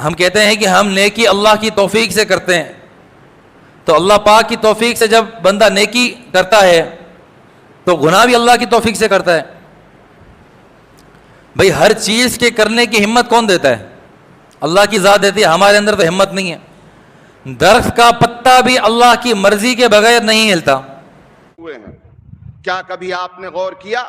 ہم کہتے ہیں کہ ہم نیکی اللہ کی توفیق سے کرتے ہیں، تو اللہ پاک کی توفیق سے جب بندہ نیکی کرتا ہے تو گناہ بھی اللہ کی توفیق سے کرتا ہے۔ بھئی ہر چیز کے کرنے کی ہمت کون دیتا ہے؟ اللہ کی ذات دیتی ہے، ہمارے اندر تو ہمت نہیں ہے۔ درخت کا پتا بھی اللہ کی مرضی کے بغیر نہیں ہلتا۔ ہوئے ہیں، کیا کبھی آپ نے غور کیا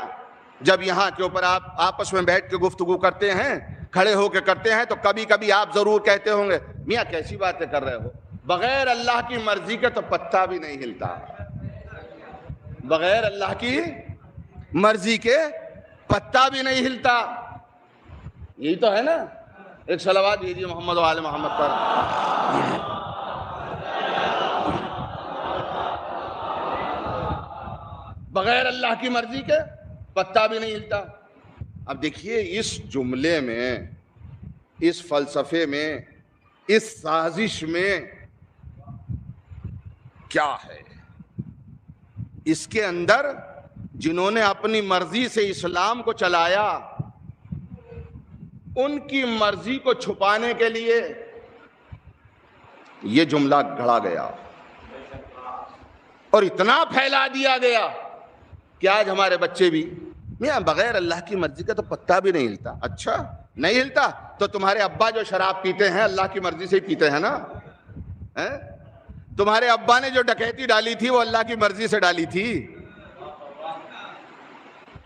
جب یہاں کے اوپر آپ آپس میں بیٹھ کے گفتگو کرتے ہیں، کھڑے ہو کے کرتے ہیں، تو کبھی کبھی آپ ضرور کہتے ہوں گے میاں کیسی باتیں کر رہے ہو، بغیر اللہ کی مرضی کے تو پتا بھی نہیں ہلتا، بغیر اللہ کی مرضی کے پتا بھی نہیں ہلتا۔ یہی تو ہے نا؟ ایک صلوات دیجیے محمد و آل محمد پر۔ بغیر اللہ کی مرضی کے پتا بھی نہیں ہلتا۔ اب دیکھیے اس جملے میں، اس فلسفے میں، اس سازش میں کیا ہے؟ اس کے اندر جنہوں نے اپنی مرضی سے اسلام کو چلایا، ان کی مرضی کو چھپانے کے لیے یہ جملہ گھڑا گیا اور اتنا پھیلا دیا گیا کہ آج ہمارے بچے بھی میاں بغیر اللہ کی مرضی کا تو پتا بھی نہیں ہلتا۔ اچھا نہیں ہلتا تو تمہارے ابا جو شراب پیتے ہیں اللہ کی مرضی سے ہی پیتے ہیں نا؟ تمہارے ابا نے جو ڈکیتی ڈالی تھی وہ اللہ کی مرضی سے ڈالی تھی۔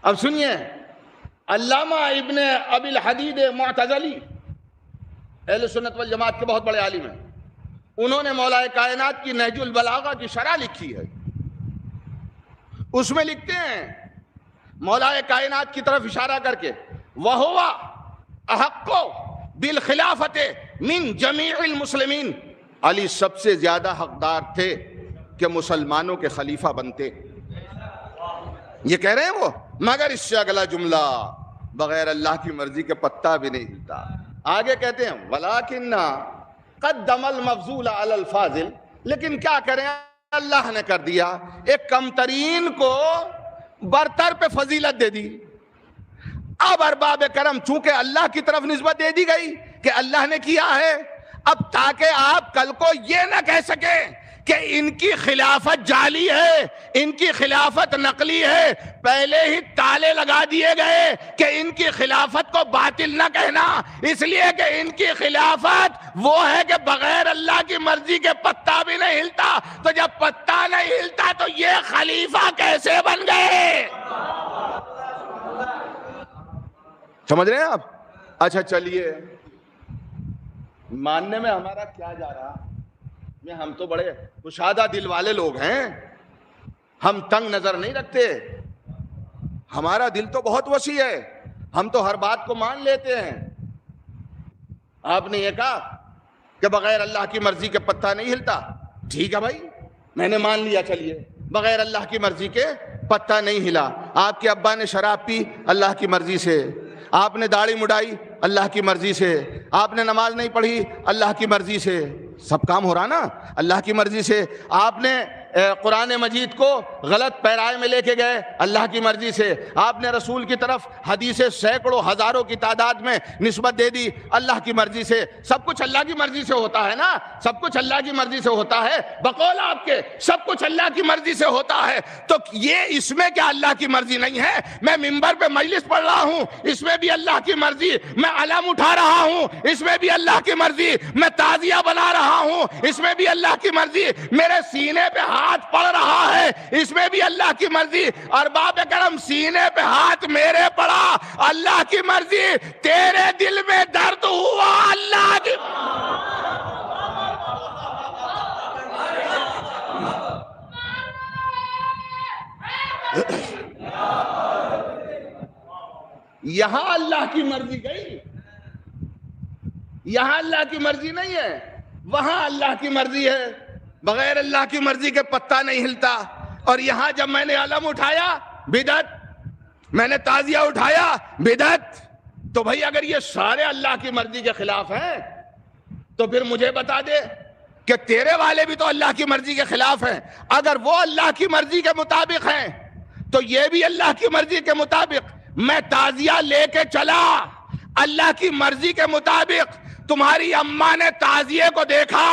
اب سنیے، علامہ ابن ابی الحدید معتزلی اہل سنت والجماعت کے بہت بڑے عالم ہیں، انہوں نے مولا کائنات کی نہج البلاغہ کی شرح لکھی ہے۔ اس میں لکھتے ہیں مولا کائنات کی طرف اشارہ کر کے وَهُوَ أَحَقُّ بِالْخِلَافَةِ مِنْ جَمِيعِ الْمُسْلِمِينَ، علی سب سے زیادہ حقدار تھے کہ مسلمانوں کے خلیفہ بنتے۔ یہ کہہ رہے ہیں وہ، مگر اس سے اگلا جملہ بغیر اللہ کی مرضی کے پتا بھی نہیں ہلتا۔ آگے کہتے ہیں وَلَكِنَّ قَدَّمَ الْمَفْضُولَ عَلَى الْفَاضِلِ، لیکن کیا کریں اللہ نے کر دیا، ایک کم ترین کو برتر پہ فضیلت دے دی۔ اب ارباب کرم چونکہ اللہ کی طرف نسبت دے دی گئی کہ اللہ نے کیا ہے، اب تاکہ آپ کل کو یہ نہ کہہ سکیں کہ ان کی خلافت جعلی ہے، ان کی خلافت نقلی ہے، پہلے ہی تالے لگا دیے گئے کہ ان کی خلافت کو باطل نہ کہنا، اس لیے کہ ان کی خلافت وہ ہے کہ بغیر اللہ کی مرضی کے پتا بھی نہیں ہلتا۔ تو جب پتا نہیں ہلتا تو یہ خلیفہ کیسے بن گئے؟ سمجھ رہے ہیں آپ؟ اچھا چلیے، ماننے میں ہمارا کیا جا رہا؟ ہم تو بڑے کشادہ دل والے لوگ ہیں، ہم تنگ نظر نہیں رکھتے، ہمارا دل تو بہت وسیع ہے، ہم تو ہر بات کو مان لیتے ہیں۔ آپ نے یہ کہا کہ بغیر اللہ کی مرضی کے پتا نہیں ہلتا، ٹھیک ہے بھائی میں نے مان لیا، چلیے بغیر اللہ کی مرضی کے پتا نہیں ہلا۔ آپ کے ابا نے شراب پی اللہ کی مرضی سے، آپ نے داڑھی مڈائی اللہ کی مرضی سے، آپ نے نماز نہیں پڑھی اللہ کی مرضی سے، سب کام ہو رہا نا اللہ کی مرضی سے۔ آپ نے قرآن مجید کو غلط پیرائے میں لے کے گئے اللہ کی مرضی سے، آپ نے رسول کی طرف حدیثیں سینکڑوں ہزاروں کی تعداد میں نسبت دے دی اللہ کی مرضی سے۔ سب کچھ اللہ کی مرضی سے ہوتا ہے نا، سب کچھ اللہ کی مرضی سے ہوتا ہے، بقول آپ کے سب کچھ اللہ کی مرضی سے ہوتا ہے، تو یہ اس میں کیا اللہ کی مرضی نہیں ہے؟ میں منبر پہ مجلس پڑھ رہا ہوں، اس میں بھی اللہ کی مرضی، میں علم اٹھا رہا ہوں، اس میں بھی اللہ کی مرضی، میں تعزیہ بنا رہا ہوں، اس میں بھی اللہ کی مرضی، میرے سینے پہ ہاتھ پڑ رہا ہے، اس میں بھی اللہ کی مرضی۔ ارباب کرم سینے پہ ہاتھ میرے پڑا، اللہ کی مرضی، تیرے دل میں درد ہوا، اللہ کی یہاں اللہ کی مرضی گئی، یہاں اللہ کی مرضی نہیں ہے، وہاں اللہ کی مرضی ہے، بغیر اللہ کی مرضی کے پتا نہیں ہلتا۔ اور یہاں جب میں نے علم اٹھایا بدعت، میں نے تعزیہ اٹھایا بدعت، تو بھائی اگر یہ سارے اللہ کی مرضی کے خلاف ہیں تو پھر مجھے بتا دے کہ تیرے والے بھی تو اللہ کی مرضی کے خلاف ہیں۔ اگر وہ اللہ کی مرضی کے مطابق ہیں تو یہ بھی اللہ کی مرضی کے مطابق۔ میں تعزیہ لے کے چلا اللہ کی مرضی کے مطابق، تمہاری اماں نے تعزیے کو دیکھا،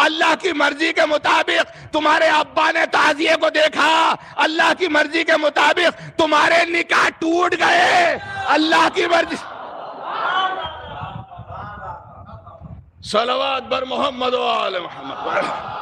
اللہ کی مرضی کے مطابق تمہارے ابا نے تعزیے کو دیکھا، اللہ کی مرضی کے مطابق تمہارے نکاح ٹوٹ گئے، اللہ کی مرضی. صلوات بر محمد و آل محمد.